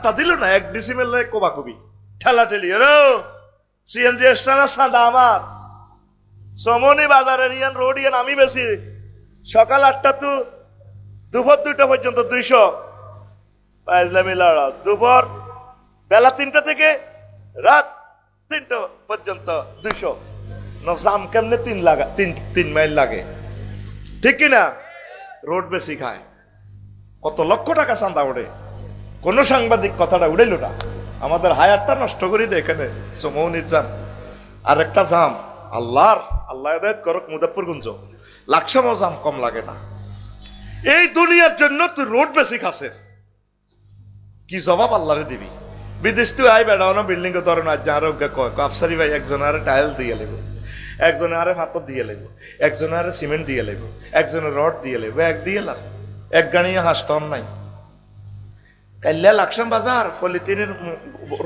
পাত্তা দিল না, 1 ডিসিমেল কোবাকুবি ঠেলাঠেলি। সিএনজি স্ট্যান্ডার সাদা আমার সমনি বাজারের ইয়ান রোড ইয়ান আমি বেশি সকাল 8টা তো দুপুর 2টা পর্যন্ত 200 পাইজলামি লড়া। দুপুর বেলা 3টা থেকে রাত 3টা পর্যন্ত 200। জাম কেমনে 3 মাইল লাগে, ঠিক কিনা? রোড বেশি খায়, কত লক্ষ টাকা চান্দা ওঠে, কোন সাংবাদিক কথাটা উড়াইল না। আমাদের হায়ারটা নষ্ট করি দে এখানে সমৌনির জাম। আর একটা জাম আল্লাহ হেদায়েত করক মুজাফফরগঞ্জ, লাকসামও জাম কম লাগে না। এই দুনিয়ার জন্য তুই রোড বেশি খাসে, কি জবাব আল্লাহরে দিবি? বিদেশ তুই আই বেড়াও না, বিল্ডিং এ ধরেন আজ আরোগ্য আফসারি ভাই একজন আরে টাইল দিয়ে লেব, একজনে আরে পাথর দিয়ে লেব, একজনে আরে সিমেন্ট দিয়ে লেব, একজনে রড দিয়ে লেব, এক দিয়ে লাভ এক গাড়িয়ে হাসতন নাই। কাল্লা লাকসাম বাজার পলিথিনের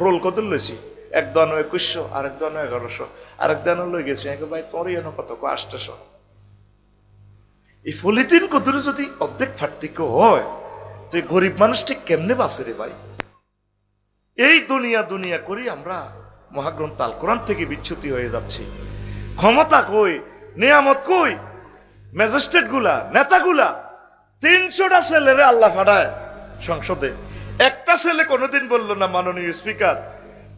রোল কত লইছি, এক দানো 2100, আরেক দানো 1100, আরেক দানো লই গেছি ভাই তোর এনে কত 800। এই পলিথিন কদরে যদি অর্ধেক পার্থক্য হয়, তুই গরিব মানুষ ঠিক কেমনে বাঁচে রে ভাই? এই দুনিয়া করি আমরা মহাগ্রন্থ আল কোরআন থেকে বিচ্যুতি হয়ে যাচ্ছি। ক্ষমতা কই, নিয়ামত কই, ম্যাজিস্ট্রেট গুলা, নেতাগুলা 300টা ছেলেরে আল্লাহ ফাটায় সংসদে। একটা ছেলে কোনোদিন বললো না মাননীয় স্পিকার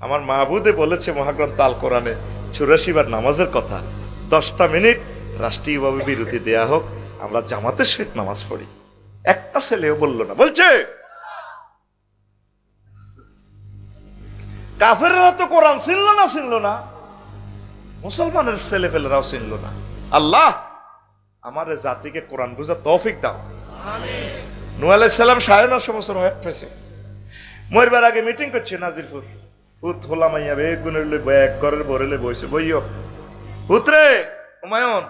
আমার মাহবুদে বলেছে মহাগ্রন্থ আল কোরআনে 84 বার নামাজের কথা, 10টা মিনিট রাষ্ট্রীয়ভাবে বিরতি দেয়া হোক, আমরা জামাতের সহিত নামাজ পড়ি। একটা ছেলেও বললো না। বলছে কাফেররা তো কোরআন চিনল না, মুসলমানের ছেলে ফেলেরাও চিনল না। আল্লাহ আমার জাতিকে কোরআন বুঝা তৌফিক দাও। নূহ আলাইহিস সালাম 950 বছর হয়ে গেছে, মরবার আগে মিটিং করছে নাজিরপুর। হুত হোলা মাইয়া বেগুনের লই এক ঘরের বরেলে বইছে, বইও হুতরে হুমায়ুন,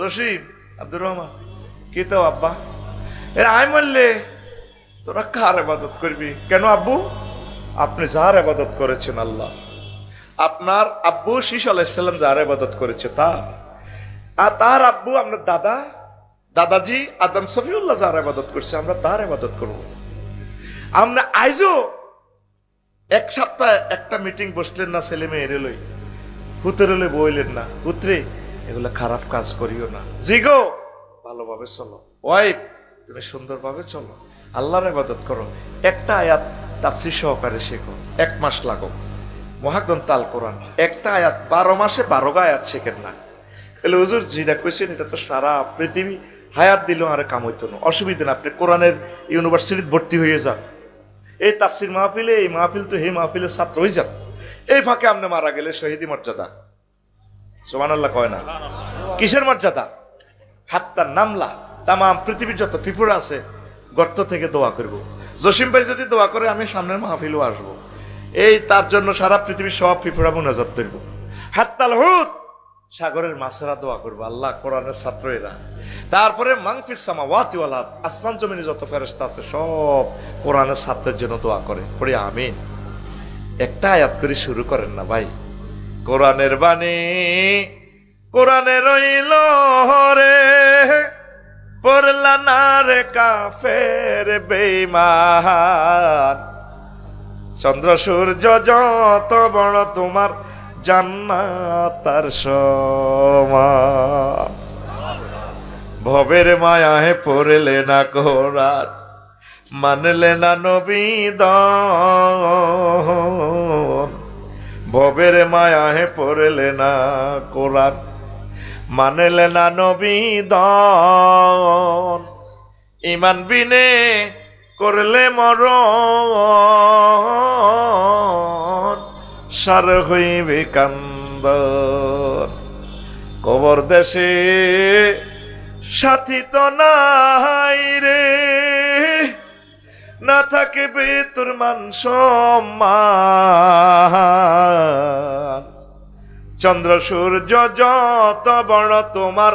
রশিদ, আব্দুর রহমান, কি তো আব্বা এরা আই বললে তোরা কার ইবাদত করবি? কেন আব্বু? আপনি যার ইবাদত করেছেন আল্লাহ, আপনার আব্বু শীশ আলাইহিস সালাম যার ইবাদত করেছে তার, আর তার আব্বু আপনার দাদাজি আদম সফিউল্লাহ যার ইবাদত করছে, আমরা তার ইবাদত করব। আমরা আইজও 1 সপ্তাহ একটা মিটিং বসলেন না ছেলে মেয়েরে লই, হুতরে লই বইলেন না, পুত্রে এগুলা খারাপ কাজ করিও না, জিগো ভালোভাবে চলো, ওয়াইফ তুমি সুন্দরভাবে চলো, আল্লাহর ইবাদত করো। একটা আয়াত তাফসীর সহকারে শেখো, 1 মাস লাগো। মহাগ্রন্থ আল কোরআন একটা আয়াত 12 মাসে 12 আয়াত শেখেন না। এলে হুজুর যেটা কইছেন এটা তো সারা পৃথিবী হায়াত দিল আর কাম হইতো না, অসুবিধা না, আপনি কোরআনের ইউনিভার্সিটিতে ভর্তি হয়ে যান। এই তাফসীর মাহফিলে, এই মাহফিল তো এই মাহফিলের ছাত্র হয়ে যান। এই ফাঁকে আপনি মারা গেলে শহীদি মর্যাদা, সুবহানাল্লাহ কয় না? কিসের মর্যাদা? হাত্তা নামলা, তাম পৃথিবীর যত পিঁপড়া আছে গর্ত থেকে দোয়া করব। জসিম ভাই যদি দোয়া করে আমি সামনের মাহফিলও আসবো, এই তার জন্য সারা পৃথিবীর সব পিঁপড়া মুনাজাত করব। হাত্তাল হুত, সাগরের মাছেরা দোয়া করবো, আল্লাহ কোরআনের ছাত্র এরা। তারপরে মাংফিস সামাওয়াতি ওয়াল আরদ, আসমান জমিনে যত ফেরেশতা আছে সব কোরআনের ছাত্রের জন্য দোয়া করে, পড়ি আমিন। একটা আয়াত করে শুরু করেন না ভাই, কোরআনের বাণী কোরআনে রইল রে, পড়লা না রে কাফের বেঈমান, চন্দ্র সূর্য যত বড় তোমার জান্নাত তার সমান। ভবের মায়ায় পড়লে না কোরআন, মানলে না নবী দন, ভবের মায়ায় পড়লে না কোরআন, মানলে না নবী দন, ইমান বিনে করলে মরণ, সার হইবে কান্দন। কবর দেশে সাথী তো নাই রে, না থাকবে তোর মান সম্মান, চন্দ্র সূর্য যত বড় তোমার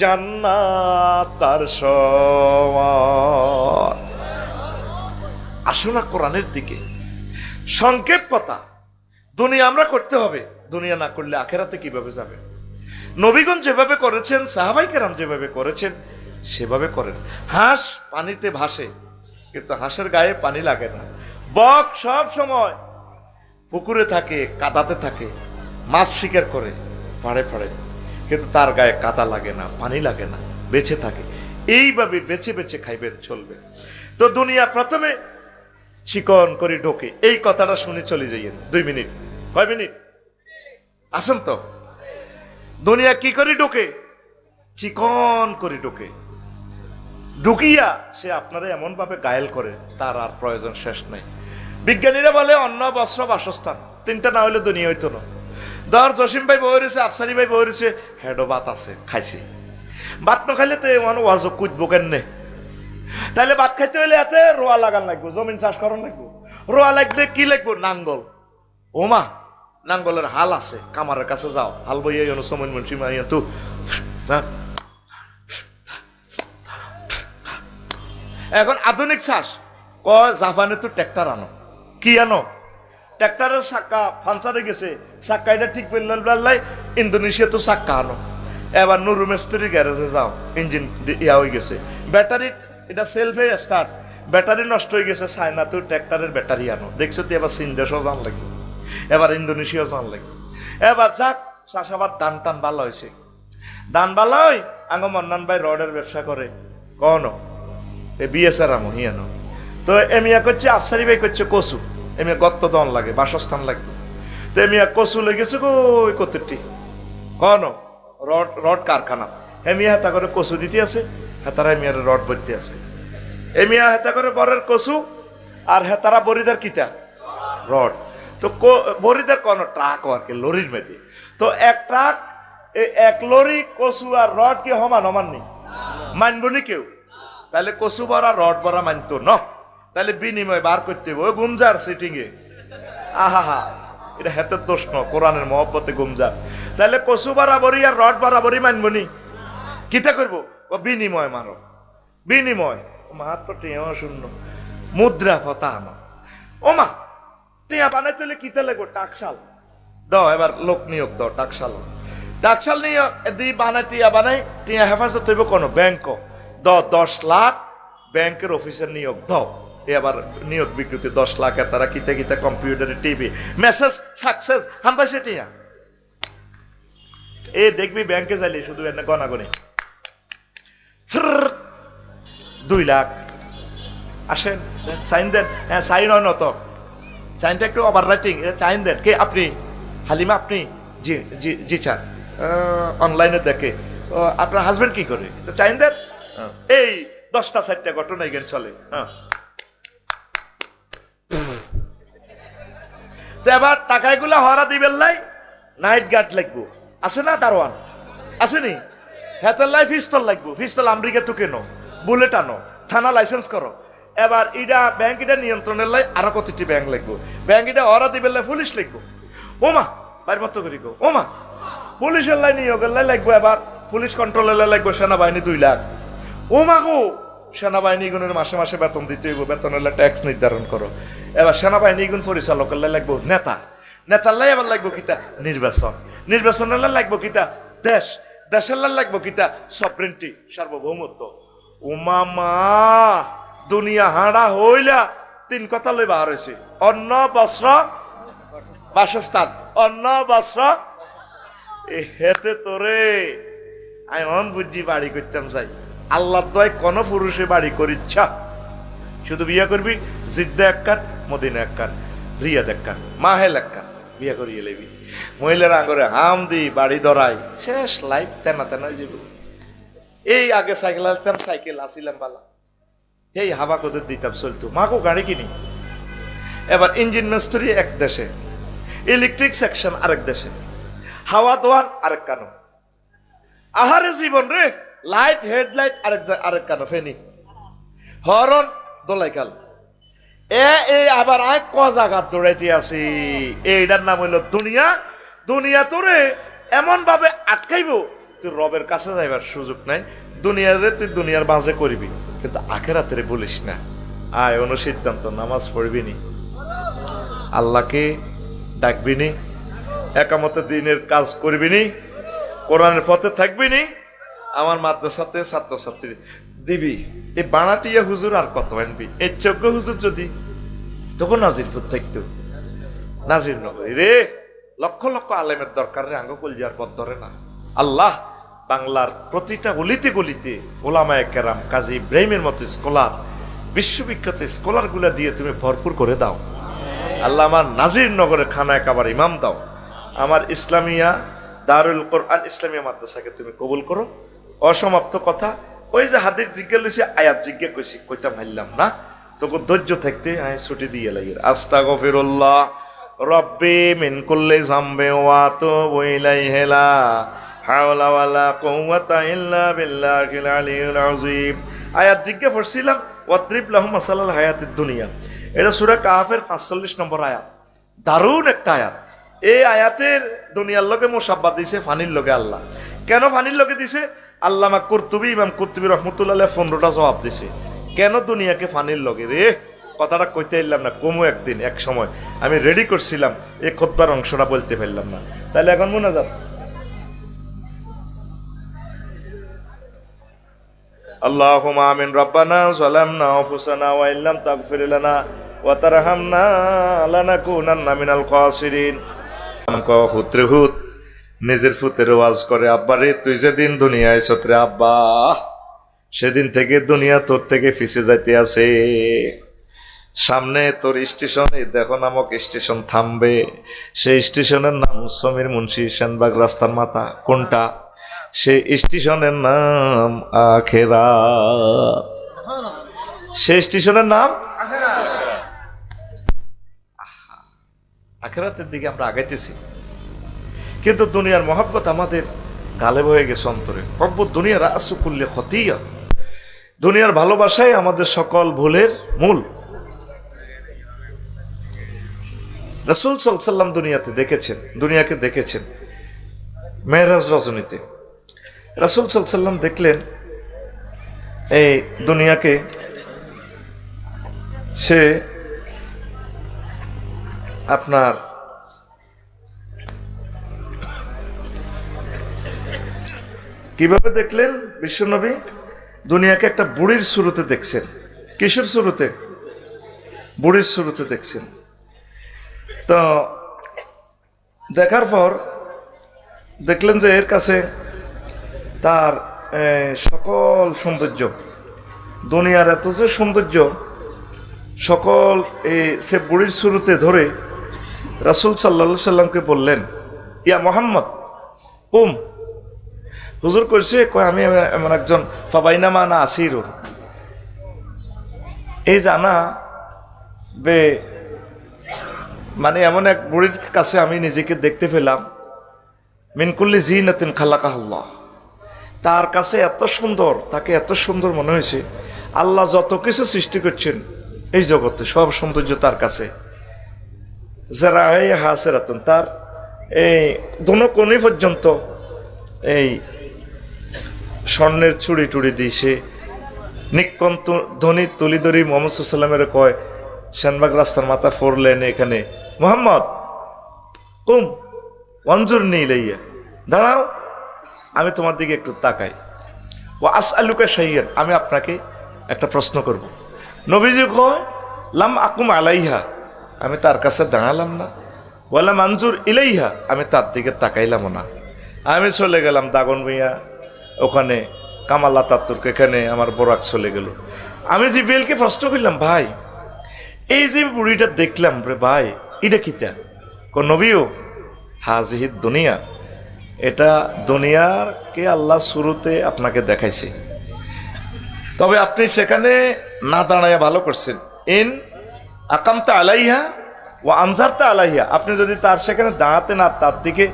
জান্নাত তার সমান। আসো না কোরআনের দিকে। সংক্ষেপ কথা, দুনিয়া আমরা করতে হবে, দুনিয়া না করলে আখেরাতে কিভাবে যাবে? নবীগণ যেভাবে করেছেন, সাহাবায়ে কেরাম যেভাবে করেছেন সেভাবে করেন। হাঁস পানিতে ভাসে, কিন্তু হাঁসের গায়ে পানি লাগে না। বক সব সময় পুকুরে থাকে, কাদাতে থাকে, মাছ শিকার করে পাড়ে পাড়ে, কিন্তু তার গায়ে কাদা লাগে না, পানি লাগে না, বেঁচে থাকে। এইভাবে বেছে বেছে খাইবে, চলবে। তো দুনিয়া প্রথমে চিকন করে ঢোকে, এই কথাটা শুনে চলে যাইয়েন 2 মিনিট। কয় মিনিট আসেন তো? দুনিয়া কি করে ঢোকে? চিকন করে ঢোকে। ঢুকিয়া সে আপনারা এমন ভাবে ঘায়েল করে, তার আর প্রয়োজন শেষ নাই। বিজ্ঞানীরা বলে অন্ন, বস্ত্র, বাসস্থান, 3টা না হইলে দুনিয়া হইতো না। ধর জসিম ভাই বই রয়েছে, আফসারি ভাই বই রয়েছে, হেডো ভাত আছে, খাইছে। ভাত না খাইলে তো এমন ওয়াজ কুদবো কেন? তাহলে ভাত খাইতে হইলে এতে রোয়া লাগান লাগবো, জমিন চাষ করার লাগবো। রোয়া লাগবে কি লাগবো? নাঙ্গল। ওমা, নাঙ্গলের হাল আছে, কামারের কাছে যাও, হাল বইয়া সময় মনসি মাইয়া তো। এখন আধুনিক চাষ কয় জাপানে তো ট্র্যাক্টর আনো। কি আনো? ট্র্যাক্টরের চাক্কা ফাঞ্চারে গেছে, চাক্কা এটা ঠিক বেল্লাই, ইন্দোনেশিয়া তো চাক্কা আনো। এবার নুরু মিস্ত্রি গ্যারেজে যাও, ইঞ্জিন ইয়া হয়ে গেছে, ব্যাটারি এটা সেলফে স্টার্ট, ব্যাটারি নষ্ট হয়ে গেছে, চায়না তো ট্র্যাক্টরের ব্যাটারি আনো। দেখছো তো এবার চীন দেশও জান লাগবে, এবার ইন্দোনেশিয়াও জান লাগবে। এবার যাক চাষাবাদ ধান টান ভালো হয়েছে, ধান ভালো হয়। আঙ্গ মন্নান ভাই রডের ব্যবসা করে, কন বিএসআর আমো হিয়ানো। তো এমিয়া করছে, আফসারি ভাই করছে কচু, এমিয়া গত্ত দন লাগে, বাসস্থান লাগবে। তো এমিয়া কচু লেগেছে ওই কতটি কন রড রড কারখানা। এমিয়া হেতা করে কচু দিতে আছে, হেতারা এমিয়ার রড ভরতে আছে। এমিয়া হেতা করে বরের কচু, আর হেতারা বরিদার কিতা রড। তো বরিদার কোন ট্রাক আর কি, লরির মেয়েতে। তো এক ট্রাক, 1 লরি কচু আর রড কি সমান? সমান নেই, মানব নি কেউ? তাহলে কচু বরা রড বরা মানতো ন? তাহলে বিনিময় বার করতে হবে। ওই গুমজার সিটিং এ, আহা, এটা হেতের দোষ ন, কোরআনের মহব্বতে গুমজার। তাহলে কচু বরাবরই আর রড বরাবরই মানব নি? কিতা করবো? ও বিনিময় মারো, বিনিময়। মাত্র টিয়া শূন্য, মুদ্রা ফতা আনো। ও মা, টিয়া বানাই চলে কিতা লাগবো? টাকশাল দাও, এবার লোক নিয়োগ দাও, টাকশাল। টাকশাল নিয়োগ দি বানাই, টিয়া বানাই, টিয়া হেফাজত হইব কোনো ব্যাংক। 10 লাখ ব্যাংকের অফিসের নিয়োগ দাও। এবার নিয়োগ বিজ্ঞপ্তি 10 লাখ, তারা কিতা কিতা কম্পিউটারে টিভি মেসেজ সাকসেস হান্তা সেটিয়া। এ দেখবি ব্যাংকে যাইলে শুধু এনে গনাগনি 2 লাখ আসেন, সাইন দেন। হ্যাঁ, সাইন হয় নত, সাইনটা একটু ওভার রাইটিং, সাইন দেন। কে আপনি? হালিমা আপনি? জি জি জি স্যার। অনলাইনে দেখে। আপনার হাজবেন্ড কি করে? তো সাইন দেন। এই 10টা 4টা ঘটনা এখানে চলে। তো এবার টাকাগুলা হরা দিবেন লাই, নাইট গার্ড লাগবো, আছে না? দারোয়ান আসেনি? হেতের লাই পিস্তল লাগবো, পিস্তল আমেরিকা তো কেন, বুলেট আনো, থানা লাইসেন্স করো। এবার ইটা ব্যাংক, এটা নিয়ন্ত্রণের লাই আরো কতটি ব্যাংক লাগবো, ব্যাংক এটা হরা দিবেন লাই পুলিশ লাগবো। ওমা, বাইর মতো করি গো, ওমা, পুলিশের লাই নিয়োগের লাই লাগবো। এবার পুলিশ কন্ট্রোলের লাই লাগবো সেনাবাহিনী 2 লাখ। ওমা গো, সেনাবাহিনী গুণের মাসে মাসে বেতন দিতে হইব, বেতনের ট্যাক্স নির্ধারণ করো। এবার সেনাবাহিনী গুণ পরিচালকের লাই লাগবো নেতা, নেতার লাই এবার লাগবো কিতা নির্বাচন, নির্বাচনের লাই লাগবো কিতা দেশ, দেশের লাই লাগবো কিতা সভরেন্টি, সার্বভৌমত্ব। ওমা মা, দুনিয়া হাঁড়া হইলা 3 কথা লই বার হয়েছে, অন্ন, বস্ত্র, বাসস্থান। অন্ন, বস্ত্র, হেতে তোরে আমি অন বুঝি বাড়ি করতাম চাই। আল্লাহ দয় কোন পুরুষে বাড়ি করিচ্ছা, শুধু বিয়ে করবি জিদ্দা 1 কান, মদিনা 1 কান, রিয়াদ 1 কান, মাহেল 1 কান, বিয়ে করিয়ে লেবি। মহিলারা আঙ্গরে হাম দি বাড়ি ধরাই, শেষ লাইফ তেনা তেনা হয়ে যাবে। এই আগে সাইকেল আসতাম, সাইকেল আসিলাম বালা, এই হাবা কোদের দিতাম চলতো, মাকে গাড়ি কিনি। এবার ইঞ্জিন মিস্ত্রি 1 দেশে, ইলেকট্রিক সেকশন আরেক দেশে, হাওয়া দোয়ান আরেক কানো। আহারে জীবন রে, লাইট হেডলাইট আরেক কানো, ফেনি হরন দোলাইকাল। আবার আয় ক জায়গার দৌড়াইতে আছি। এইটার নাম হইল দুনিয়া। দুনিয়া তোরে এমন ভাবে আটকাইব, তুই রবের কাছে যাইবার সুযোগ নাই। দুনিয়ারে তুই দুনিয়ার মাঝে করবি, কিন্তু আখেরাতে বলিস না। আয় অনুসিদ্ধান্ত, নামাজ পড়বি নি, আল্লাহকে ডাকবি নি, একামতে দিনের কাজ করবি নি, কোরআনের পথে থাকবি নি, আমার মাদ্রাসাতে ছাত্রছাত্রী দিবি। এই বানাটিয়া হুজুর আর কত আনবি? এই 14 হুজুর যদি তখন নাজিরপুর থাকতো নাজির নগরী রে, লক্ষ লক্ষ আলেমের দরকার রে, আঙ্গ কলজার পথ ধরে না। আল্লাহ বাংলার প্রতিটা গলিতে গলিতে ওলামায়ে কেরাম, কাজী ইব্রাহিমের মতো স্কলার, বিশ্ববিখ্যাত স্কলার গুলা দিয়ে তুমি ভরপুর করে দাও। আল্লাহ আমার নাজির নগরে খানায় কাবার ইমাম দাও। আমার ইসলামিয়া দারুল কোরআন ইসলামিয়া মাদ্রাসাকে তুমি কবুল করো। অসমাপ্ত কথা, ওই যে হাদিস জিজ্ঞেস লইছি, আয়াত জিজ্ঞেস কইছি, কইতা মারলাম না, তোকে ধৈর্য থাকতে আমি ছুটি দিয়ে লাগি। আস্তাগফিরুল্লাহ রব্বি মিন কুল্লি যামবি ওয়া আতুবু ইলাইহি লা হাওলা ওয়ালা কুওয়াতা ইল্লা বিল্লাহিল আলিয়্যিল আযীম। আয়াত জিজ্ঞেস করছিলাম, ওয়াদ্রিব লাহুম মাসালাল হায়াতিদ দুনিয়া। এটা সূরা কাহফের 45 নম্বর আয়াত, দারুণ একটা আয়াত। এই আয়াতের দুনিয়ার লগে মুসাব্বা দিছে ফানির লগে আল্লাহ। কেন ফানির লগে দিছে? আল্লামা কুরতুবী, ইমাম কুরতুবী রাহমাতুল্লাহ আলাইহি 15টা জবাব দিছে। কেন দুনিয়াকে ফানির লগে রে? কথাটা কইতে এলাম না, কমু একদিন এক সময় আমি রেডি করছিলাম, এই খুতবার অংশটা বলতে পারলাম না। তাহলে এখন মুনাজাত। আল্লাহুম্মা আমিন। রব্বানা যালামনা আনফুসানা ওয়া ইল্লাম তাগফির লানা ওয়া তারহামনা লানাকুনান্না মিনাল খাসিরিন। আমকো হুতরহুত নিজের ফুতের ওয়াজ করে, আব্বা রে তুই যেদিন দুনিয়ায় ছত্রে আব্বা, সেদিন থেকে দুনিয়া তোর থেকে ফিসে যাইতে আছে। সামনে তোর স্টেশনে দেখো নামক স্টেশন থামবে, সেই স্টেশনের নাম সমীর মুন্সি সেনবাগ রাস্তার মাথা। কোনটা? সেই স্টেশনের নাম আখেরাত। সেই স্টেশনের নাম আখেরাতের দিকে আমরা আগাইতেছি, কিন্তু দুনিয়ার মহব্বত আমাদের গালেব হয়ে গেছে অন্তরে। রব্বু দুনিয়া রাসু কুল্লি খতিয়া। দুনিয়ার ভালোবাসাই আমাদের সকল ভুলের মূল। রাসূল সাল্লাল্লাহু আলাইহি ওয়াসাল্লাম দুনিয়াতে দেখেছেন, দুনিয়াকে দেখেছেন মেরাজ রজনীতে। রাসূল সাল্লাল্লাহু আলাইহি ওয়াসাল্লাম দেখলেন এই দুনিয়াকে, সে আপনার কিভাবে দেখলেন? বিশ্বনবী দুনিয়াকে একটা বুড়ির শুরুতে দেখছেন। কিশোর শুরুতে? বুড়ির শুরুতে দেখছেন। তো দেখার পর দেখলেন যে এর কাছে তার সকল সৌন্দর্য, দুনিয়ার এত যে সৌন্দর্য সকল সে বুড়ির শুরুতে ধরে রাসূল সাল্লাল্লাহু আলাইহি সাল্লামকে বললেন, ইয়া মুহাম্মদ উম। হুজুর কইছে, কয় আমি এমন একজন ফাবাইনামা না আসিরু, এই জানা বে, মানে এমন এক বুড়ির কাছে আমি নিজেকে দেখতে পেলাম, মিন কুল্লি জিনাতিন খালাকাহুল্লাহ, তার কাছে এত সুন্দর, তাকে এত সুন্দর মনে হয়েছে। আল্লাহ যত কিছু সৃষ্টি করছেন এই জগতে সব সৌন্দর্য তার কাছে। যারা এই হাসেরাতুন, তার এই দোনো কোণে পর্যন্ত এই স্বর্ণের চুড়ি টুড়ি দিয়েছে। নিকন ধ্বনি তুলি ধরি মোহাম্মদ সাল্লামের কয়, সেনবাগ রাস্তার মাথা 4 লেনে এখানে, মোহাম্মদ কুম ওয়ানজুর নিয়ে লইয়া, দাঁড়াও আমি তোমার দিকে একটু তাকাই। ও আসআলুকা শাইয়ান, আমি আপনাকে একটা প্রশ্ন করব। নবীজি কয়, লাম আকুম আলাইহা, আমি তার কাছে দাঁড়ালাম না। ওয়ালা মানজুর ইলাইহা, আমি তার দিকে তাকাইলাম না। আমি চলে গেলাম দাগন মিয়া, ওখানে কামাল আতাতুর্ক, এখানে আমার বোরাক চলে গেল। আমি জিব্রাইলকে প্রশ্ন করলাম, ভাই এই যে বুড়িটা দেখলাম রে ভাই, এটা কিতা? কোন নবীও হাজিহিদ দুনিয়া, এটা দুনিয়ারকে আল্লাহ শুরুতে আপনাকে দেখাইছে, তবে আপনি সেখানে না দাঁড়ায় ভালো করছেন। ইন আকামতা আলাইহা ও আমজারতা আলাইহা, আপনি যদি তার সেখানে দাঁড়াতেন আর তার দিকে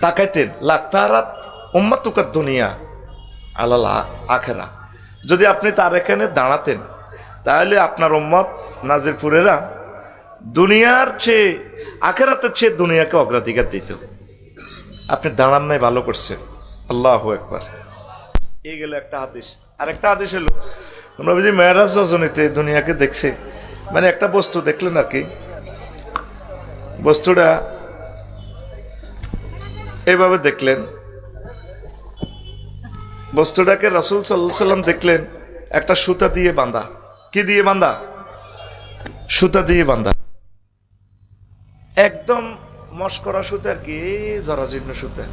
তাকাইতেন, লাক্তারাত উম্মাতুকা দুনিয়া আলাল আখেরা, যদি আপনি তার এখানে দাঁড়াতেন তাহলে আপনার উম্মত নাজিরপুরেরা দুনিয়ার চেয়ে, আখেরাতের চেয়ে দুনিয়াকে অগ্রাধিকার দিত। আপনি দাঁড়ান নাই, ভালো করছেন। আল্লাহু আকবার। এই গেল একটা হাদিস। আর একটা হাদিস হলো, নবীজি মেরাজ রজনীতে দুনিয়াকে দেখছে, মানে একটা বস্তু দেখলেন আর কি, বস্তুটা এইভাবে দেখলেন, বস্তুটাকে রাসূল সাল্লাল্লাহু আলাইহি সাল্লাম দেখলেন একটা সুতা দিয়ে বাঁধা। কি দিয়ে বাঁধা? সুতা দিয়ে বাঁধা, একদম মস্করা সুতা আর কি, জরাজীর্ণ সুতা,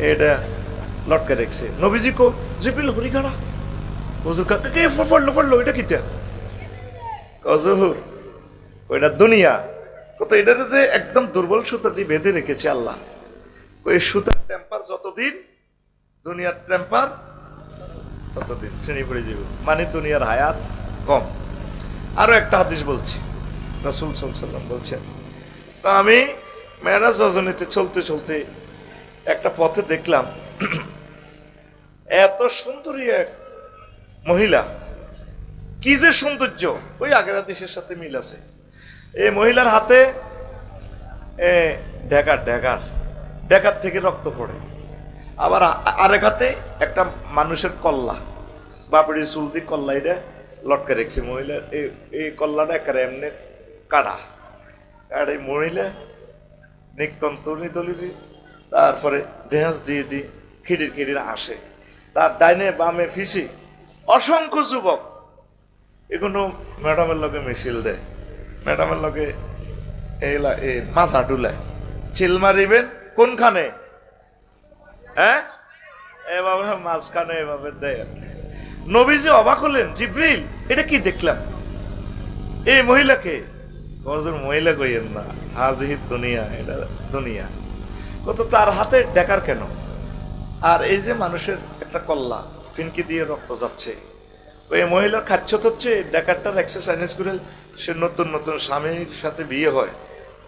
এটা লটকে রেখেছে। নবীজি কো জিব্রিল হরিখানা হুজুর কাকে পড়লো এটা কিতা কজহুর ওইটা দুনিয়া কত, এটা যে একদম দুর্বল সুতা দিয়ে বেঁধে রেখেছে আল্লাহ। ওই সুতার টেম্পার যতদিন, দুনিয়ার টেম্পার ততদিন শ্রেণী পড়ে যাবে, মানে দুনিয়ার হায়াত কম। আরো একটা হাদিস বলছি, রাসূল সাল্লাল্লাহু আলাইহি ওয়াসাল্লাম বলছেন, তা আমি মেরাজ রজনীতে চলতে চলতে একটা পথে দেখলাম এত সুন্দরী এক মহিলা, কি যে সৌন্দর্য, ওই আগের হাদিসের সাথে মিল আছে। এই মহিলার হাতে ড্যাগার থেকে রক্ত পড়ে, আবার আরেক হাতে একটা মানুষের কল্লা, বাপড়ি চুল দিয়ে কল্লা এটা লটকে রেখেছে। মহিলার এই কল্লাটা একেবারে এমনি কাটা, আর এই মহিলা নিকন্তনি দলিরি, তারপরে ঢেঁস দিয়ে খিড়ির আসে, তার ডাইনে বামে ফিসি অসংখ্য যুবক, এগুলো ম্যাডামের লগে মিছিল দেয়, ম্যাডামের লগে এই মাছা ডুলায়, চিল মারিবেন কোনখানে, হ্যাঁ এভাবে মাঝখানে এভাবে দেয়। নবীজি অবাক হলেন, জিব্রিল এটা কি দেখলাম, এই মহিলাকে, মহিলা কইয়েন না, হাজির দুনিয়া, এটা দুনিয়া কত, তার হাতে ডেকার কেন, আর এই যে মানুষের একটা কল্লা ফিনকি দিয়ে রক্ত যাচ্ছে, ওই মহিলার খাচ্ছত হচ্ছে ডেকারটার এক্সারসাইজ করে সে নতুন নতুন স্বামীর সাথে বিয়ে হয়,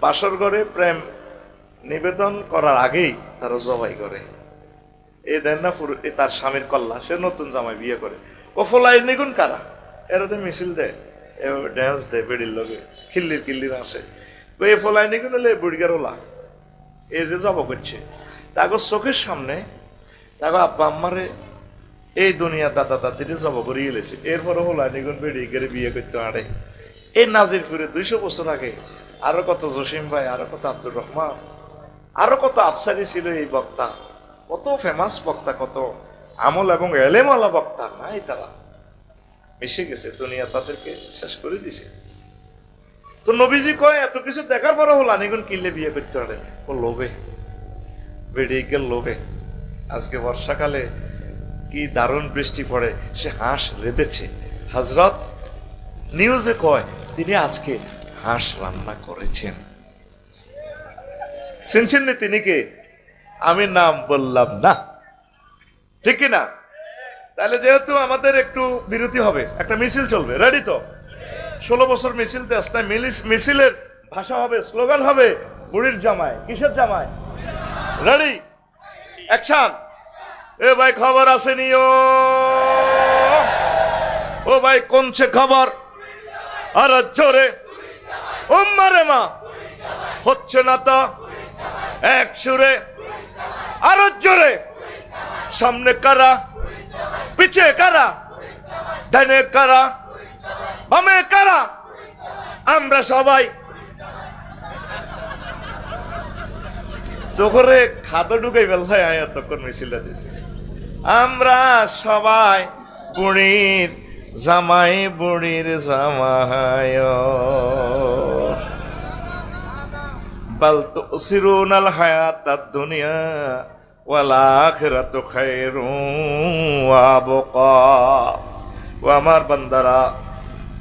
বাসর ঘরে প্রেম নিবেদন করার আগেই তারা জবাই করে, এই দেন না তার স্বামীর কল্লা, সে নতুন জামাই বিয়ে করে, ও ফলাই নিগুন কারা, এরাতে মিছিল দেয়, এভাবে ড্যান্স দেয়, বেড়ির লগে কিল্লির আসে, ওই ফলাই নিগুন হলে বুড়িগার ওলা, এই যে জব করছে তাকে চোখের সামনে, তাকে আব্বা আম্মারে এই দুনিয়া দাদা দাদিরে জব করে গেলেছে, এরপরে ফলাই নিগুন বেড়ি গেলে বিয়ে করতে আড়ে। এই নাজিরপুরে 200 বছর আগে আরো কত জসিম ভাই, আরো কত আব্দুর রহমান, আরো কত আফসারি ছিল এই বক্তা, কত ফেমাস বক্তা, কত আমল এবং এলেমালা বক্তা নাই, তারা মিশে গেছে, দুনিয়া তাদেরকে শেষ করে দিছে। তো নবীজি কয় এত কিছু দেখার পরে হলো আনিগুন কিনলে বিয়ে করতে পারে, ও লোভে বেড়ে গেল, লোভে। আজকে বর্ষাকালে কি দারুণ বৃষ্টি পড়ে, সে হাঁস রেঁধেছে, হযরত নিউজে কয় তিনি আজকে হাঁস রান্না করেছেন, শুনছেন না তিনি কে, আমি নাম বললাম না, ঠিক না? তাহলে যেহেতু আমাদের একটু বিরতি হবে, একটা মিছিল চলবে, রেডি তো? 16 বছর মিছিল দেশটা, মিছিলের ভাষা হবে, স্লোগান হবে, বুড়ির জামায়, কিসের জামায়, রেডি অ্যাকশন। এ ভাই খবর আসেনি, ও ভাই কোনছে খবর, আর জোরে ও মারে মা হচ্ছে না তো, এক সুরে আরো জোরে, সামনে কারা, পিছে কারা, ডানে কারা, বামে কারা, আমরা সবাই তোরে খাদ্য ঢুকাই ফেলছে, তখন মিছিলটা দিছে, আমরা সবাই বুড়ির জামাই, বুড়ির জামাই, বাল তুসিরুনাল হায়াতাদ দুনিয়া ওয়াল আখিরাতু খায়রুন ওয়া আবকা। ও আমার বান্দারা,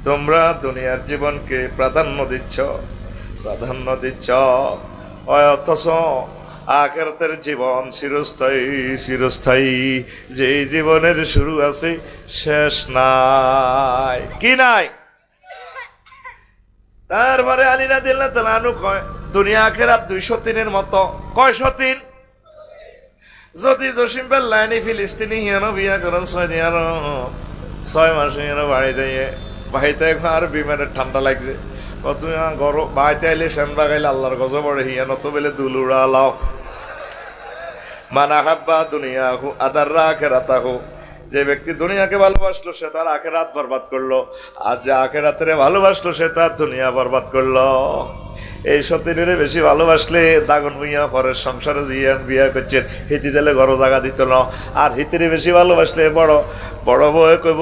তোমরা দুনিয়ার জীবনকে প্রাধান্য দিচ্ছ, অথচ আখিরাতের জীবন চিরস্থায়ী, যে জীবনের শুরু আছে শেষ নাই, কি নাই? তারপরে আলী রাদিয়াল্লাহু তাআলা আনহু কয় দুনিয়া আখিরাত 203-এর মতো, কয়শো 3? যদি জসিম বেল্লাইনি ফিলিস্তিনি হিয়ানো বিয়া করেন 6 মাসে হিয়ানো বাড়িতে এখন আর বিমানের ঠান্ডা লাগছে, কত গরম, বাড়িতে আইলে শ্যান বাগাইলে আল্লাহর গজব পড়ে, হিয়ানো তো বেলে দুলুড়া লাও, মানা হাব্বা দুনিয়াহু আদাররা আখিরাতাহু, যে ব্যক্তি দুনিয়াকে ভালোবাসলো সে তার আখিরাত বরবাদ করলো, আর যে আখিরাতে ভালোবাসলো সে তার দুনিয়া বরবাদ করলো। এই সতীরে বেশি ভালোবাসলে দাগন ভুইয়া পরের সংসারে জিয়ান বিয়া করছেন, হিতি জেলে ঘর জায়গা দিত না, আর হিতিরে বেশি ভালোবাসলে বড় বড় বউ কইব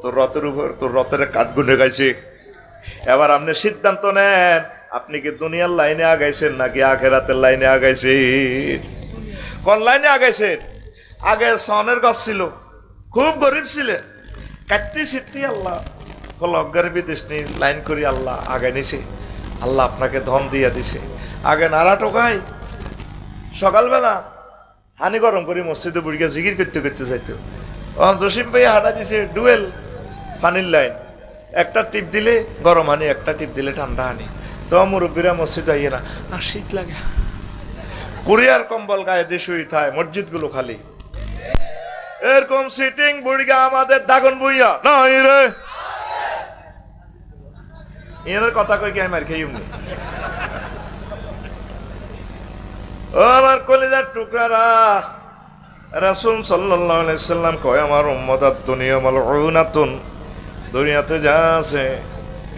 তোর রথের উপর, তোর রথের কাঠ গুনে গাইছে, এবার আপনি সিদ্ধান্ত নেন, আপনি কি দুনিয়ার লাইনে আগাইছেন নাকি আখেরাতের লাইনে আগাইছেন? কোন লাইনে আগাইছেন? আগে সনের গাছ ছিল, খুব গরিব ছিলেন, কাটতি সিদ্ধি আল্লাহ ফলগার বিদেশ লাইন করি আল্লাহ আগে নিছে। আল্লাহ আপনাকে ধন দিয়া দিছে। আগে নাড়া টোকাই সকালবেলা হানি গরম করে মসজিদে বুড়িকে জিকির করতে করতে যাইতো। জসিম ভাই হাঁটা দিছে ডুয়েল পানির লাইন, একটা টিপ দিলে গরম হানি, একটা টিপ দিলে ঠান্ডা হানি। তো মুরব্বীরা মসজিদ আইয়ে না, আর শীত লাগে, কোরিয়ার কম্বল গায়ে দিয়ে শুই থায়, মসজিদ গুলো খালি। এরকম সিটিং বুড়িগা আমাদের দাগন বইয়া নাই রে, এর কথা কই কি আমি মার খেয়ে আমার কলিজার টুকরারা। রাসূল সাল্লাল্লাহু আলাইহি সাল্লাম কয় আমার উম্মতাত দুনিয়া মালউনাতুন, দুনিয়াতে যা আছে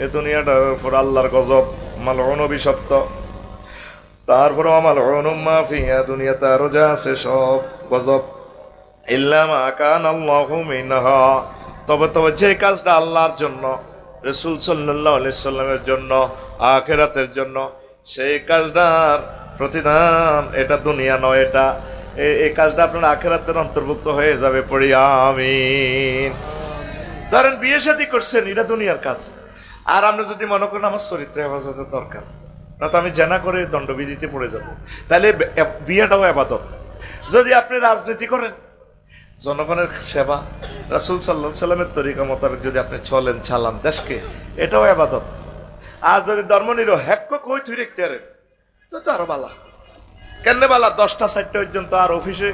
এই দুনিয়াটার উপর আল্লাহর গজব, মালউন অভিশপ্ত। তারপর মালউন মা ফিহা, দুনিয়াতে আরো যা আছে সব গজব। ইল্লা মা কানা আল্লাহু মিনহা, তবে যে কাজটা আল্লাহর জন্য, রাসূল সাল্লাল্লাহু আলাইহি সাল্লামের জন্য, আখিরাতের জন্য, সেই কাজটার প্রতিদান এটা দুনিয়া নয়, এটা এই কাজটা আপনার আখিরাতের অন্তর্ভুক্ত হয়ে যাবে। পড়ি আমিন। ধরেন বিয়ে শাদী করছেন, এটা দুনিয়ার কাজ। আর আপনি যদি মনে করেন আমার চরিত্র হেফাজতের দরকার, না তো আমি জেনা করে দণ্ডবিধিতে পড়ে যাব, তাহলে বিয়েটাও ইবাদত। যদি আপনি রাজনীতি করেন, জনগণের সেবা, রাসূল সাল্লাল্লাহু আলাইহি সাল্লামের তরিকা মোতাবেক যদি আপনি চলেন, চালান দেশকে, এটাও ইবাদত। আর যদি ধর্মনিরহ হ্যাক্ক কই থুই রাখতে পারেন তো আরো বালা। কেন বালা? 10টা 4টা পর্যন্ত আর অফিসে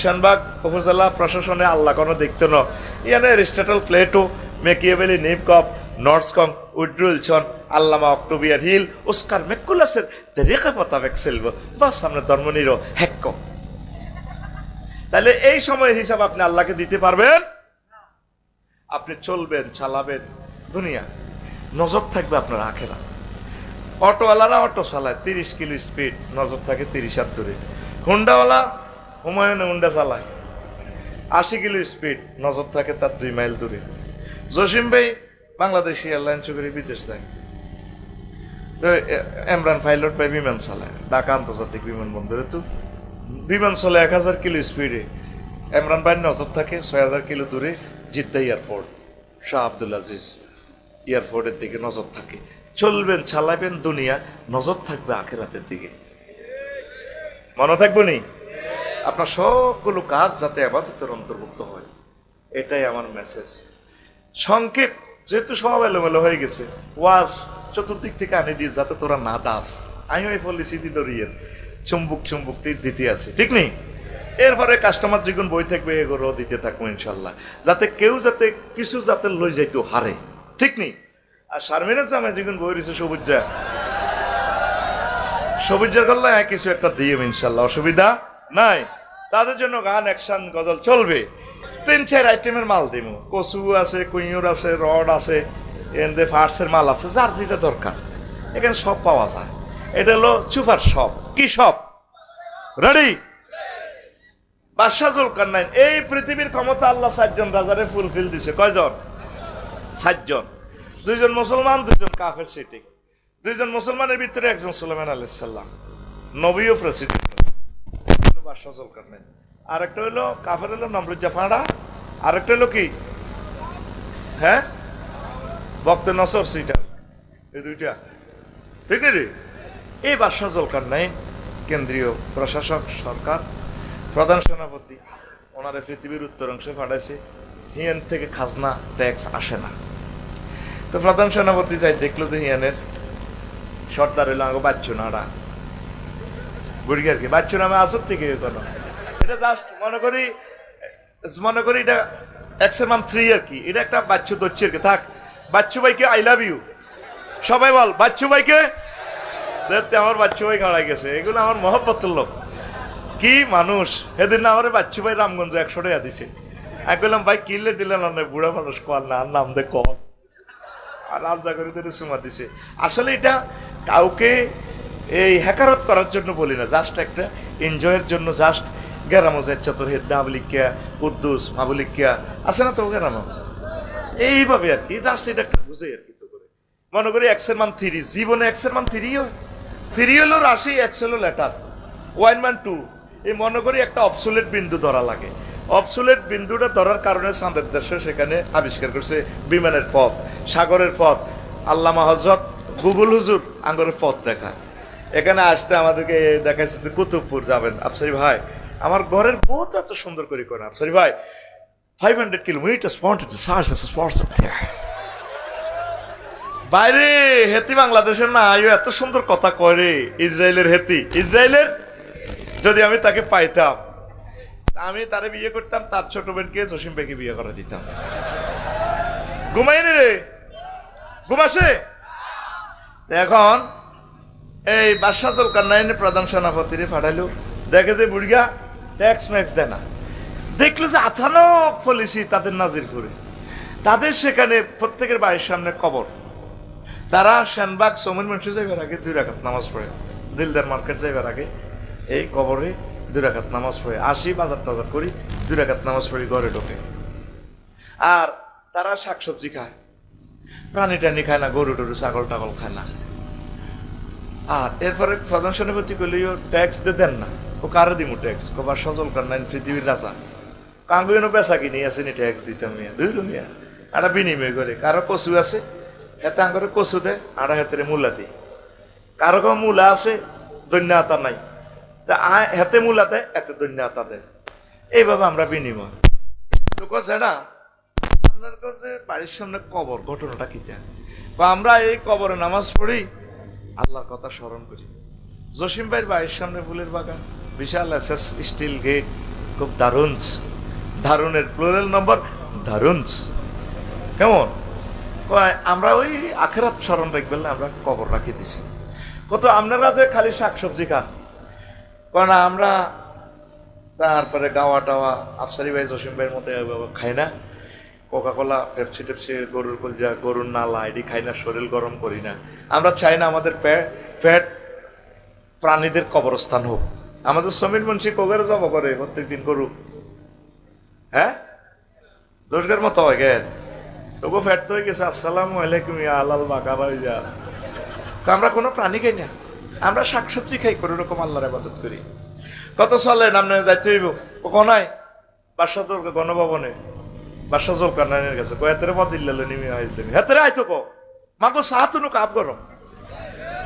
সেনবাগ উপজেলা প্রশাসনে আল্লাহ কোনো দেখতে ন, ইয়ানে এরিস্টটল, প্লেটো, মেকিয়াভেলি, নিপকপ, নর্সকং, উড্রুলসন, আল্লামা অক্টোবিয়ার হিল, ওস্কার মেকুলাসের তরিকা মোতাবেক চলব, বাস সামনে ধর্মনিরহ হ্যাক্ক। তাহলে এই সময়ের হিসাব আপনি আল্লাহকে দিতে পারবেন? আপনি চলবেন, চালাবেন দুনিয়া, নজর থাকবে আপনার আখেরা। অটোওয়ালারা অটো চালায় 30 কিলো স্পিড, নজর থাকে 30 হাত দূরে। হুন্ডাওয়ালা হুমায়ুনে হুন্ডা চালায় 80 কিলো স্পিড, নজর থাকে তার 2 মাইল দূরে। জসিম ভাই বাংলাদেশি এয়ারলাইন্স করে বিদেশ যায়, তো ইমরান পাইলট ভাই বিমান চালায় ঢাকা আন্তর্জাতিক বিমানবন্দরে, তো বিমান চলে 1000 কিলো স্পিডে। ইমরান ভাই নজর থাকে 6000 কিলো দূরে জিদ্দা এয়ারপোর্ট, শাহ আব্দুল আজিজ এয়ারপোর্টের দিকে নজর থাকে। চলবেন, চালাবেন দুনিয়া, নজর থাকবে আখিরাতের দিকে। মনে থাকবে নি? আপনার সবগুলো কাজ যাতে ইবাদতের অন্তর্ভুক্ত হয়, এটাই আমার মেসেজ। সংক্ষেপ, যেহেতু সব এলোমেলো হয়ে গেছে, ওয়াজ চতুর্দিক থেকে আনি দিয়ে যাতে তোরা না দাস। আমি ওই পলিসি দিদরিয়ের চুম্বুক দিতে আছে, ঠিক নেই? এরপরে কাস্টমার যখন বই থাকবে এগুলো দিতে থাকবো ইনশাল্লাহ, যাতে কেউ যাতে কিছু যাতে লই যাইতো হারে, ঠিক নেই? আর শারমিনের জামে যখন বই রয়েছে সবুজের গল্লা কিছু একটা দিয়ে ইনশাল্লাহ, অসুবিধা নাই। তাদের জন্য গান, অ্যাকশন, গজল চলবে। 3-4 আইটেমের মাল দিব, কচু আছে, কুইঁয়ুর আছে, রড আছে, এনে ফার্সের মাল আছে, যার যেটা দরকার এখানে সব পাওয়া যায়। এটা হলো চুপার শপ। কি শপ? রেডি? বাদশাহ জুলকারনাইন, এই পৃথিবীর ক্ষমতা আল্লাহ 7 জন রাজারে ফুলফিল দিছে। কয়জন? 7 জন। 2 জন মুসলমান, 2 জন কাফের সিটিং। 2 জন মুসলমানের ভিতরে একজন সুলাইমান আলাইহিস সালাম, নবী ও প্রেসিডেন্ট, বাদশাহ জুলকারনাইন। আরেকটা হলো কাফের, হলো নমরুদ জাফাড়া। আরেকটা হলো কি? হ্যাঁ, বক্তে নসর সিটার। এই দুইটা, ঠিক রে? এই বাদশাহ জুলকারনাইন কেন্দ্রীয় প্রশাসক, সরকার প্রধান সেনাপতি, ওনারা পৃথিবীর উত্তর অংশে পাঠাইছে। হিয়ান থেকে খাজনা ট্যাক্স আসে না। তো প্রধান সেনাপতি যাই দেখলো যে হিয়ানের সর্দার হইলো আগে বাচ্চু নাড়া বুড়ি আর কি, বাচ্চু নামে আসর থেকে কোনো, এটা জাস্ট মনে করি এটা এক্সের 3 আর কি। এটা একটা বাচ্চু দচ্ছে আর কি। থাক, বাচ্চু ভাইকে আই লাভ ইউ সবাই বল, বাচ্চু ভাইকে। দেখতে আমার বাচ্চু ভাই গাড়াই গেছে, এগুলো আমার মহব্বতের লোক। কি মানুষ! সেদিন না আমার বাচ্চু ভাই রামগঞ্জ 100 টাকা দিছে। আমি বললাম ভাই কিনলে দিলেন না, বুড়া মানুষ কর না, আর নাম দে কর, আর আলাদা করে ধরে সুমা দিছে। আসলে এটা কাউকে এই হ্যাকারত করার জন্য বলি না, জাস্ট একটা এনজয়ের জন্য। জাস্ট গেরামো যায় চতর হেদ্দা আবলিকা, কুদ্দুস মাবলিকা আছে না তো গেরামো, এইভাবে আর কি। জাস্ট এটা একটা বুঝে আর কি। তো করে মনে করি এক্স এর মান 3, জীবনে এক্স এর মান 3 হয়। 3 হলো রাশি, এক্স হলো লেটার, 1 মান 2। এই মনে করি একটা অবসোলেট বিন্দু ধরা লাগে। অবসোলেট বিন্দুটা ধরার কারণে চাঁদের দেশে সেখানে আবিষ্কার করছে বিমানের পথ, সাগরের পথ। আল্লামা হযরত গুগল হুজুর আঙ্গরের পথ দেখায়। এখানে আসতে আমাদেরকে দেখাইছে যে কুতুবপুর যাবেন। আফসারি ভাই আমার ঘরের বহুত এত সুন্দর করে করেন। আফসারি ভাই 500 কিলোমিটার বাইরে হেতি বাংলাদেশের না আয়ো এত সুন্দর কথা করে। ইসরায়েলের হেতি, ইসরায়েলের যদি আমি তাকে পাইতাম আমি তারে বিয়ে করতাম, তার ছোট বোনকে জসিম ভাইকে বিয়ে করে দিতাম। ঘুমাইনি রে, ঘুমাসে। এখন এই বাদশাহ জুলকারনাইনের প্রধান সেনাপতিরে পাঠাইলো, দেখে যে বুড়িয়া ট্যাক্স ম্যাক্স দেয় না। দেখলো যে আচানক পলিসি তাদের নাজিরপুরে, তাদের সেখানে প্রত্যেকের বাড়ির সামনে কবর। তারা শানবাগ সমিন মঞ্চ যাইবার আগে 2 রাকাত নামাজ পড়ে, দিলদার মার্কেট যাইবার আগে এই কবরে 2 রাকাত নামাজ পড়ে, আসি বাজার টাজার করি, 2 রাকাত নামাজ পড়ি, ঘরে ঢোকে। আর তারা শাকসবজি খায়, প্রাণী টানি খায় না, গরু টরু ছাগল টাগল খায় না। আর এরপরে প্রধান সেনাপতি কইলেও ট্যাক্স দেন না। ও কারে দিমু ট্যাক্স? কবার সজল কান্নাইন পৃথিবীর রাজা, কাঙ্গুনো পেশা কিনে আসেনি ট্যাক্স দিতাম মিয়া, দুইল মিয়া। একটা বিনিময় করে, কারো কচু আছে এতে আঙ্গরে কচু দেয়, আর হাতের মূলা দিই। কারো কারো মূলা আছে, দৈন্য আতা নাই, তা হাতে মূলা দেয়, এতে দৈন্য আতা দেয়। এইভাবে আমরা বিনিময় না। আপনার কাছে বাড়ির সামনে কবর, ঘটনাটা কি জান? আমরা এই কবরে নামাজ পড়ি, আল্লাহর কথা স্মরণ করি। জসিম ভাইয়ের বাড়ির সামনে ফুলের বাগান, বিশাল এসএস স্টিল গেট, খুব দারুণ। দারুণের প্লুরাল নম্বর দারুণ। কেমন আমরা ওই আখেরাত স্মরণ রাখবেন না, আমরা কবর রাখি দিছি। কত আপনারা যে খালি শাকসবজি খান, কারণ আমরা তারপরে গাওয়া টাওয়া আফসারি ভাই জসিম ভাইয়ের মতো খাই না। কোকা কোলা, পেপসি টেপসি, গরুর কলজা, গরুর নালা এটি খাই না, শরীর গরম করি না। আমরা চাই না আমাদের পেট প্রাণীদের কবরস্থান হোক। আমাদের সমীর মুন্সি কোগের জমা করে প্রত্যেকদিন গরু, হ্যাঁ দোষগের মতো হয় গেল, তবু ফ্যাট তো হয়ে গেছে। আসসালামু আলাইকুম আলাল বাঁকা ভাই যা। আমরা কোনো প্রাণী খাই না, আমরা শাকসবজি খাই, কোনো রকম আল্লাহর ইবাদত করি। কত চলেন আপনি যাইতে হইব কোনায় বাদশাহ গণভবনে, বাদশাহ জুলকারনাইনের কাছে কয়েতের মত দিল্লালে নিমি আইসলেমি হেতেরে আইতো কো মাগো সাহাতুনু কাপ গরম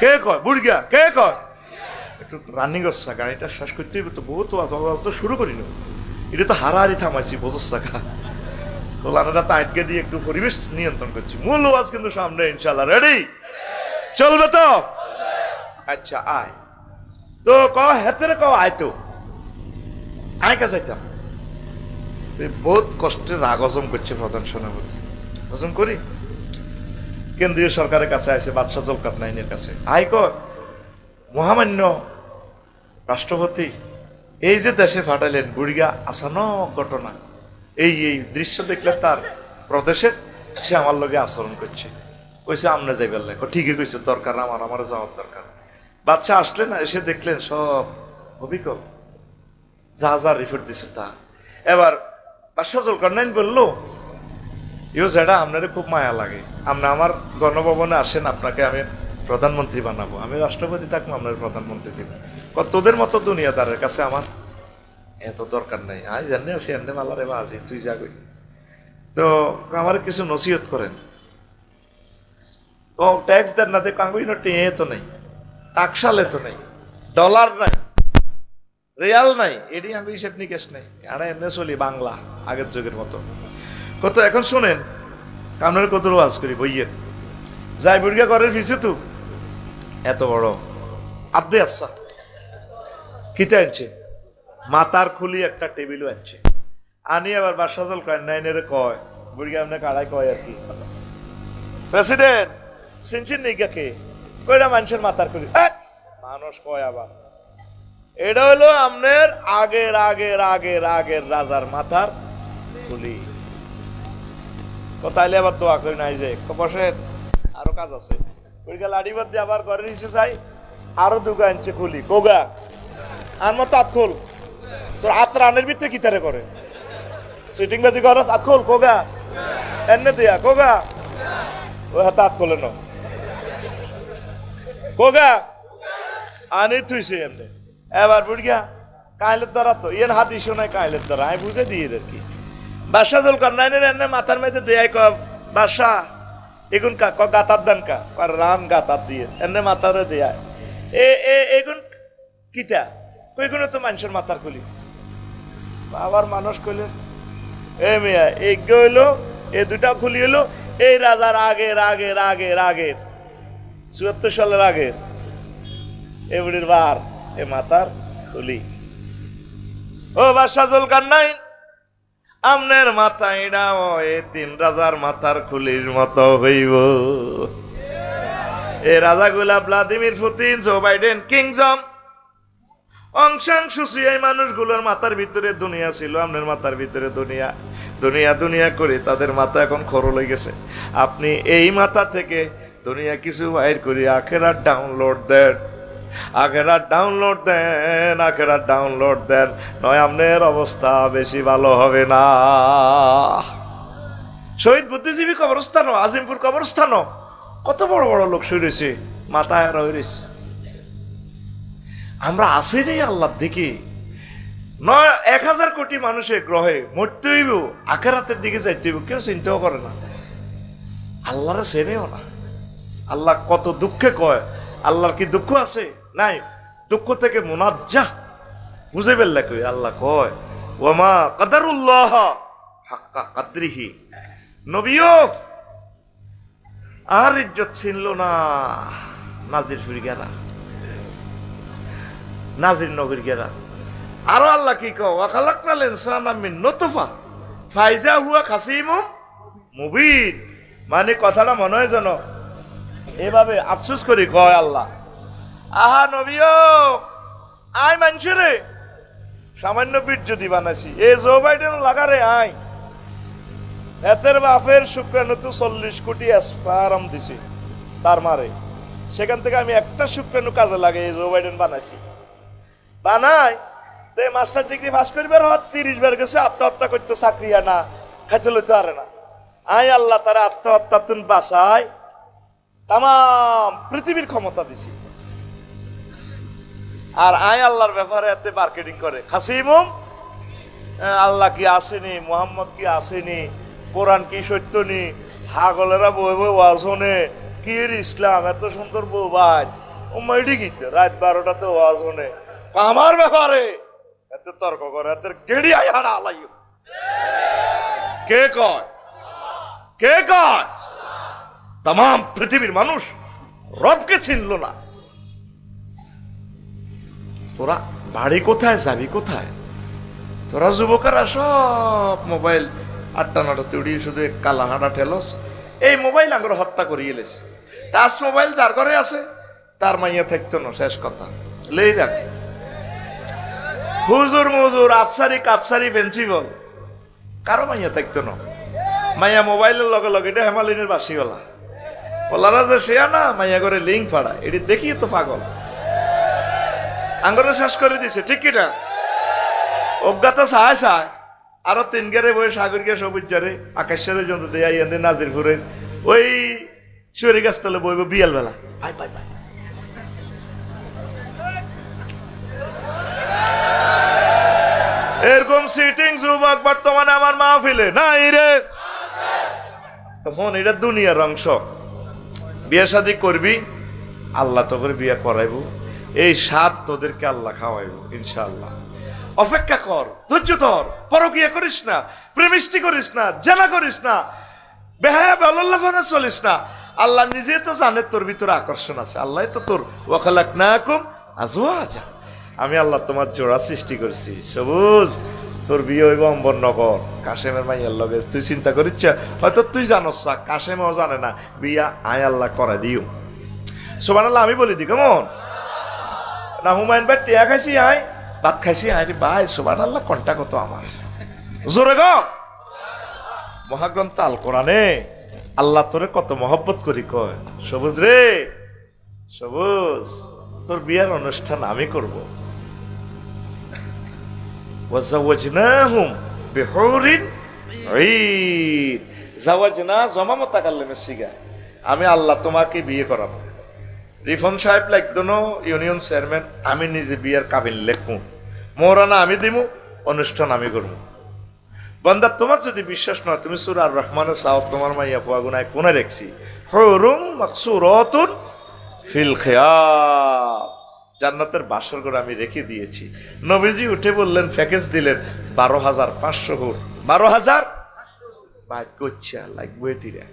কে কয় বুড়িয়া কে কয় একটু রানিং হচ্ছে গাড়িটা শেষ করতে হইব তো, বহুত আওয়াজ তো শুরু করি না, এটা তো হারাহারি থামাইছি বোঝা কা কোলানোটা তো আটকে দিয়ে একটু পরিবেশ নিয়ন্ত্রণ করছি। মূল আওয়াজ কিন্তু সামনে, ইনশাল্লাহ রেডি চলবে তো? আচ্ছা আয় তো ক হেতেরে ক আইতো আয় কা যাইতাম। বহুত কষ্টে রাগ হজম করছে প্রধান সেনাপতি, হজম করি কেন্দ্রীয় সরকারের কাছে আসে, বাদশাহ জুলকারনাইনের কাছে। আয় কর মহামান্য রাষ্ট্রপতি, এই যে দেশে ফাটাইলেন বুড়িয়া আসানক ঘটনা, এই এই দৃশ্য দেখলে তার প্রদেশের সে আমার লগে আচরণ করছে, কইছে আমনে যাইবার লাগে। ঠিকই কইছে, দরকার আমার যাওয়ার দরকার। বাদশাহ আসলেন, এসে দেখলেন সব অবিকল, যা যা রিপোর্ট দিছে তা। এবার বাদশাহ জুলকারনাইন বললো, ইউ যেটা আপনারে খুব মায়া লাগে, আপনি আমার গণভবনে আসেন, আপনাকে আমি প্রধানমন্ত্রী বানাবো, আমি রাষ্ট্রপতি থাকবো, আপনার প্রধানমন্ত্রী দিব। তোদের মতো দুনিয়াদারের কাছে আমার এত দরকার নেই, আজ জানি আছি এনে মালা রে বা আজি তুই যাবি তো আমার কিছু নসিহত করেন। ও ট্যাক্স দেন না, দেখ আঙ্গুই নোটে এ তো নেই, টাকশালে তো নেই, ডলার নাই, রিয়াল নাই, এটি আমি হিসেব নিকেশ নেই, আরে এমনি চলি বাংলা আগের যুগের মতো। কত এখন শোনেন কামনের কত ওয়াজ করি বইয়ের যাই বুড়িয়া ঘরের পিছু তো এত বড় আব্দে আচ্ছা কিতে আনছে, মাতার খুলি একটা টেবিলও আনছে, আনি আবার বাদশাহ জুলকারনাইনের কয় বুড়িয়া আপনি কাড়াই কয় আর কি, প্রেসিডেন্ট সিনচিন নিগাকে কইরা মানুষের মাতার খুলি, মানুষ কয় আবার এটা হলো আপনার আগের আগের আগের আগের রাজার মাথার খুলি। তাইলে আবার দোয়া করি নাই যে বসেন আরো কাজ আছে, ওইটা লাড়িবার দিয়ে আবার ঘরে নিচে যাই, আরো দুগা আনছে খুলি, কোগা আর মতো হাত খোল, তোর হাত রানের ভিতরে কি তারে করে সিটিং বাজি করস, হাত খোল কোগা এনে দিয়া কোগা, ওই হাতে হাত খোলে না কোগা আনি থুইছে এমনি এবার বুড়িয়া কাইলের দ্বারা তো ইয়েন হাদিস নাই কাইলের দ্বারা আমি বুঝে দিয়ে আর কি বাদশা জুলকার নাইনের এনে মাথার মধ্যে দেয় ক বাদশা এগুন ক গাতার দেন কা রান গাতার দিয়ে এনে মাথারে দেয় এগুন কিতা কইগুলো তো মানুষের মাথার খুলি আবার মানুষ কইলেন এ মিয়া এজ্ঞ হইলো এ দুটা খুলি হলো এই রাজার আগের ৭৪ সালের আগের এবারের বার এ মাথার খুলি ও বাদশা জুলকারনাইন আমনের মাথা এটাও এ ৩ রাজার মাথার খুলির মতো হইব এ রাজাগুলা Vladimir Putin Joe Biden Kim Jong Aung San Suu Kyi এই মানুষগুলোর মাথার ভিতরে দুনিয়া ছিল আপনার মাথার ভিতরে দুনিয়া দুনিয়া দুনিয়া করে তাদের মাথা এখন খরল হয়ে গেছে আপনি এই মাথা থেকে দুনিয়া কিছু বাইর করি আখেরাত ডাউনলোড দেন আখেরাত ডাউনলোড দেন নয় আপনার অবস্থা বেশি ভালো হবে না শহীদ বুদ্ধিজীবী কবরস্থানও আজিমপুর কবরস্থানও কত বড় বড় লোক শুয়েছে মাথায় রয়েছে আমরা আসি নেই আল্লাহর দিকে ১,০০০ কোটি মানুষের গ্রহে মরতে হইব আখেরাতের দিকে যাইতে হইব কেউ চিন্তাও করে না আল্লাহরে চেনেও না আল্লাহ কত দুঃখে কয় আল্লাহর কি দুঃখ আছে নাই দুঃখ থেকে মুনাজ্জাহ বুঝে ফেললে কই আল্লাহ কয় ওয়ামা কাদারুল্লাহ হাক্কা কাদরিহি নবীও আর ইজ্জত ছিল না নাজির ফিরে গেলা নাজির নবীর গেরা আরো আল্লাহ কি কও ওয়াখালাকনাল ইনসানা মিন নুতফা ফাইজা হুয়া খাসিমুম মুবিন মানে কথাটা মনে হয় যেন এভাবে আফসোস করি কয় আল্লাহ আহা নবীও আয় মানুষরে সামান্য বীর্য দি বানাইছি এ জো বাইডেন লাগারে আয় এতের বাপের শুক্রাণু তো 40 কোটি স্পারম দিছি তার মারে সেখান থেকে আমি একটা শুক্রাণু কাজে লাগে এই জো বাইডেন বানাইছি বানাই তে মাস্টার ডিগ্রি পাস করবার হওয়ার 30 বার গেছে আত্মহত্যা করতে চাকরি না খাইতে লইতে পারে না আই আল্লাহ তারা আত্মহত্যা তুন বাঁচায় তাম পৃথিবীর ক্ষমতা দিছি আর আই আল্লাহর ব্যাপারে এতে মার্কেটিং করে খাসিমুম আল্লাহ কি আসেনি মোহাম্মদ কি আসেনি কোরআন কি সত্য নি হাগলেরা বই বই ওয়াজ হনে কি ইসলাম এত সুন্দর বউ ভাই ও মাইডি গিতে রাত 12টাতে ওয়াজ হনে আমার ব্যাপারে এত তর্ক করে এত গেড়ি আই হারা আলাইও কে কয় তাম পৃথিবীর মানুষ রবকে চিনল না তোরা বাড়ি কোথায় যাবি কোথায় তোরা যুবকেরা সব মোবাইল 8টা 9টাতে উড়িয়ে শুধু কালা হাঁটা ঠেলস এই মোবাইল আঙ্গুর হত্যা করিয়ে এলেছে টাচ মোবাইল যার ঘরে আছে তার মাইয়া থাকতো না শেষ কথা লেই রাখ হুজুর মুজুর আফসারি কাপসারি প্রিন্সিপাল কারো মাইয়া থাকতো না মাইয়া মোবাইলের লগে লগে এটা হেমালিনের বাসিওয়ালা বলারা যে সে না মাইয়া করে লিঙ্ক ফাড়া এটি দেখি তো পাগল আঙ্গুরে শেষ করে দিছে ঠিক কিনা অজ্ঞাত সাহায় সাহায় আরো 3 গেরে বই সাগর গিয়ে সবুজ জারে আকাশের জন্য দেয়া ইয়াদের নাজিরপুরে ওই চুরি গাছতলে বইব বিয়াল বেলা ভাই ভাই ভাই এরকম সিটিং যুবক বর্তমানে আমার মাহফিলে নাই রে তখন এটা দুনিয়ার অংশ বিয়ে শাদী করবি আল্লাহ তো করে বিয়ে করাইবো এই স্বাদ তোদেরকে আল্লাহ খাওয়াইবো ইনশাআল্লাহ অপেক্ষা কর ধৈর্য ধর পরকিয়া করিস না প্রেমিষ্টি করিস না জেনা করিস না বেহায়া বেলাল্লাভাবে চলিস না আল্লাহ নিজে তো জানে তোর ভিতরে আকর্ষণ আছে আল্লাহ তো তোর ওয়াখালাকনাকুম আজওয়াজা আমি আল্লাহ তোমার জোড়া সৃষ্টি করছি সবুজ তোর বিয়ে হইব অম্বরনগর কাশেমের মাইয়ার লগে তুই চিন্তা করিস হয়তো তুই জানোস না কাশেমও জানে না বিয়া আয় আল্লাহ করা দিও সুবহানাল্লাহ আমি বলি দি কেমন না হুমায়ুন ভাই টিয়া খাইছি আয় ভাত খাইছি আয় রে ভাই সুবহানাল্লাহ কোনটা কত আমার জোরে গো মহাগ্রন্থ আল কোরআনে আল্লাহ তোরে কত মহব্বত করি কয় সবুজ রে সবুজ তোর বিয়ার অনুষ্ঠান আমি করব ওয়াজাওয়াজনাহুম বিহুরিন ঈন জাওয়াজনা জমা মুতাকাল্লিমের সিগা আমি আল্লাহ তোমাকে বিয়ে করাবো রিফন সাহেব লাগদন ইউনিয়ন চেয়ারম্যান, আমি নিজে বিয়ার কাবিল লেখমু, মোহরানা আমি দিমু, অনুষ্ঠান আমি করবো। বান্দা তোমার যদি বিশ্বাস নয়, তুমি সূরা আর রহমানে চাও, তোমার মাইয়া ফুয়া গুনায় কোনে রেখছি, হুরুম মাকসুরাতুন ফিল খিয়াম, জান্নাতের বাসর ঘর আমি রেখে দিয়েছি। নবীজি উঠে বললেন, প্যাকেজ দিলেন 12,500 হুর। 12,000 ভাই কোচ্ছা লাগবে তিরা,